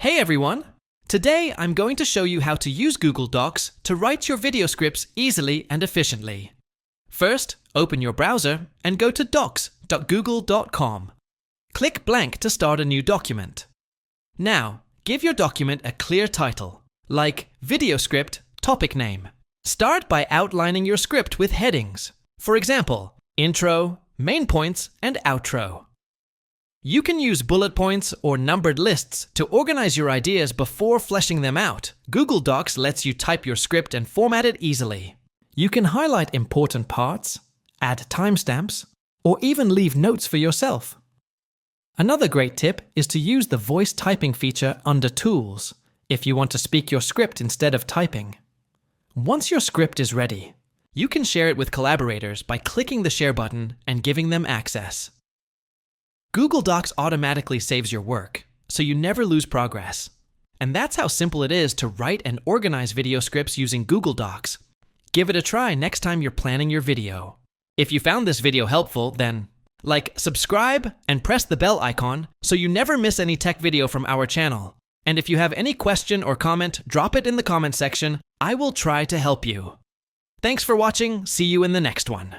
Hey everyone! Today I'm going to show you how to use Google Docs to write your video scripts easily and efficiently. First, open your browser and go to docs.google.com. Click blank to start a new document. Now, give your document a clear title, like Video Script Topic Name. Start by outlining your script with headings. For example, Intro, Main Points, and Outro. You can use bullet points or numbered lists to organize your ideas before fleshing them out. Google Docs lets you type your script and format it easily. You can highlight important parts, add timestamps, or even leave notes for yourself. Another great tip is to use the voice typing feature under Tools if you want to speak your script instead of typing. Once your script is ready, you can share it with collaborators by clicking the share button and giving them access. Google Docs automatically saves your work, so you never lose progress. And that's how simple it is to write and organize video scripts using Google Docs. Give it a try next time you're planning your video. If you found this video helpful, then subscribe and press the bell icon so you never miss any tech video from our channel. And if you have any question or comment, drop it in the comment section. I will try to help you. Thanks for watching. See you in the next one.